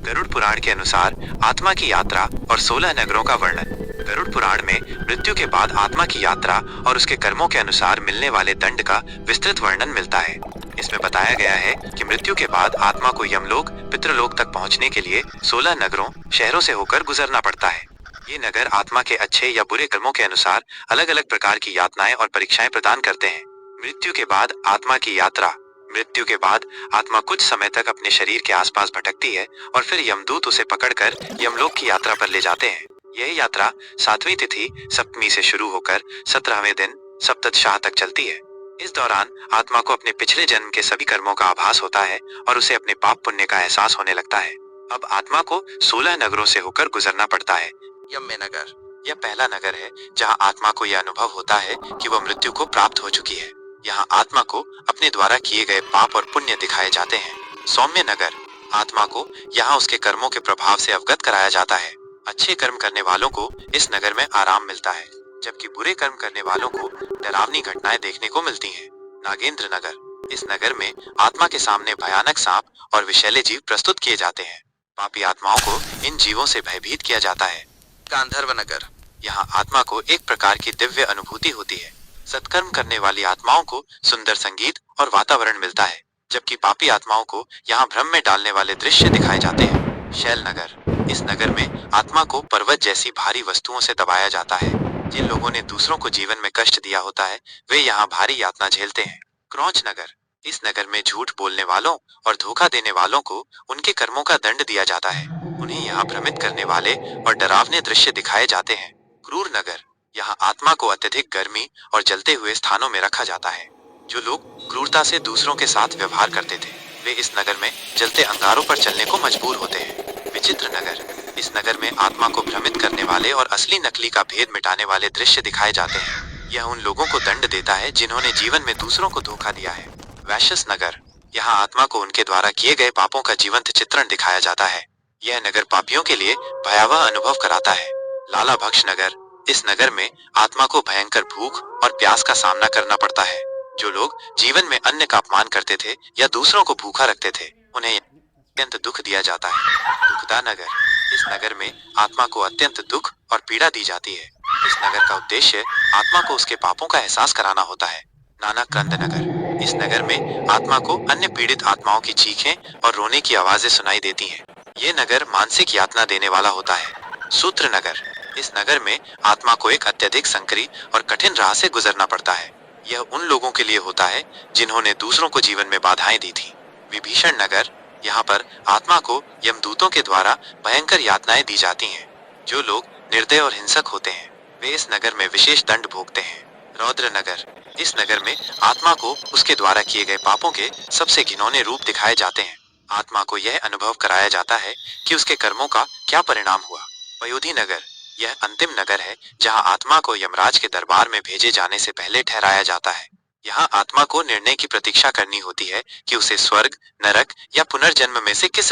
गरुड़ पुराण के अनुसार आत्मा की यात्रा और 16 नगरों का वर्णन। गरुड़ पुराण में मृत्यु के बाद आत्मा की यात्रा और उसके कर्मों के अनुसार मिलने वाले दंड का विस्तृत वर्णन मिलता है। इसमें बताया गया है कि मृत्यु के बाद आत्मा को यमलोक पितृलोक तक पहुंचने के लिए 16 नगरों शहरों से होकर गुजरना पड़ता है। ये नगर आत्मा के अच्छे या बुरे कर्मों के अनुसार अलग अलग प्रकार की यातनाएं और परीक्षाएं प्रदान करते हैं। मृत्यु के बाद आत्मा की यात्रा। मृत्यु के बाद आत्मा कुछ समय तक अपने शरीर के आसपास भटकती है और फिर यमदूत उसे पकड़कर यमलोक की यात्रा पर ले जाते हैं। यह यात्रा 7वीं तिथि सप्तमी से शुरू होकर 17वें दिन सप्तशः तक चलती है। इस दौरान आत्मा को अपने पिछले जन्म के सभी कर्मों का आभास होता है और उसे अपने पाप पुण्य का एहसास होने लगता है। अब आत्मा को 16 नगरों से होकर गुजरना पड़ता है। यम्य नगर। यह पहला नगर है जहाँ आत्मा को यह अनुभव होता है कि वह मृत्यु को प्राप्त हो चुकी है। यहाँ आत्मा को अपने द्वारा किए गए पाप और पुण्य दिखाए जाते हैं। सौम्य नगर। आत्मा को यहाँ उसके कर्मों के प्रभाव से अवगत कराया जाता है। अच्छे कर्म करने वालों को इस नगर में आराम मिलता है, जबकि बुरे कर्म करने वालों को डरावनी घटनाएं देखने को मिलती हैं। नागेंद्र नगर। इस नगर में आत्मा के सामने भयानक सांप और विषैले जीव प्रस्तुत किए जाते हैं। पापी आत्माओं को इन जीवों से भयभीत किया जाता है। गांधर्व नगर। यहाँ आत्मा को एक प्रकार की दिव्य अनुभूति होती है। सत्कर्म करने वाली आत्माओं को सुंदर संगीत और वातावरण मिलता है, जबकि पापी आत्माओं को यहाँ भ्रम में डालने वाले दृश्य दिखाए जाते हैं। शैल नगर। इस नगर में आत्मा को पर्वत जैसी भारी वस्तुओं से दबाया जाता है। जिन लोगों ने दूसरों को जीवन में कष्ट दिया होता है वे यहाँ भारी यातना झेलते हैं। क्रौंच नगर। इस नगर में झूठ बोलने वालों और धोखा देने वालों को उनके कर्मों का दंड दिया जाता है। उन्हें यहाँ भ्रमित करने वाले और डरावने दृश्य दिखाए जाते हैं। क्रूर नगर। यहाँ आत्मा को अत्यधिक गर्मी और जलते हुए स्थानों में रखा जाता है। जो लोग क्रूरता से दूसरों के साथ व्यवहार करते थे वे इस नगर में जलते अंगारों पर चलने को मजबूर होते हैं। विचित्र नगर। इस नगर में आत्मा को भ्रमित करने वाले और असली नकली का भेद मिटाने वाले दृश्य दिखाए जाते हैं। यह उन लोगों को दंड देता है जिन्होंने जीवन में दूसरों को धोखा दिया है। वैश्यस नगर। यहाँ आत्मा को उनके द्वारा किए गए पापों का जीवंत चित्रण दिखाया जाता है। यह नगर पापियों के लिए भयावह अनुभव कराता है। लाला भक्ष नगर। इस नगर में आत्मा को भयंकर भूख और प्यास का सामना करना पड़ता है। जो लोग जीवन में अन्न का अपमान करते थे या दूसरों को भूखा रखते थे उन्हें अत्यंत दुख दिया जाता है। दुखदा नगर। इस नगर में आत्मा को अत्यंत दुख और पीड़ा दी जाती है। इस नगर का उद्देश्य आत्मा को उसके पापों का एहसास कराना होता है। नाना क्रंद नगर। इस नगर में आत्मा को अन्य पीड़ित आत्माओं की चीखें और रोने की आवाजें सुनाई देती हैं। ये नगर मानसिक यातना देने वाला होता है। सूत्र नगर। इस नगर में आत्मा को एक अत्यधिक संकरी और कठिन राह से गुजरना पड़ता है। यह उन लोगों के लिए होता है जिन्होंने दूसरों को जीवन में बाधाएं दी थी। विभीषण नगर। यहाँ पर आत्मा को यमदूतों के द्वारा भयंकर यातनाएं दी जाती हैं। जो लोग निर्दय और हिंसक होते हैं वे इस नगर में विशेष दंड भोगते हैं। रौद्र नगर। इस नगर में आत्मा को उसके द्वारा किए गए पापों के सबसे घिनौने रूप दिखाए जाते हैं। आत्मा को यह अनुभव कराया जाता है कि उसके कर्मों का क्या परिणाम हुआ। पयोधी नगर। यह अंतिम नगर है जहां आत्मा को यमराज के दरबार में भेजे जाने से पहले ठहराया जाता है। यहाँ आत्मा को निर्णय की प्रतीक्षा करनी होती है कि उसे स्वर्ग, नरक या पुनर्जन्म में से किस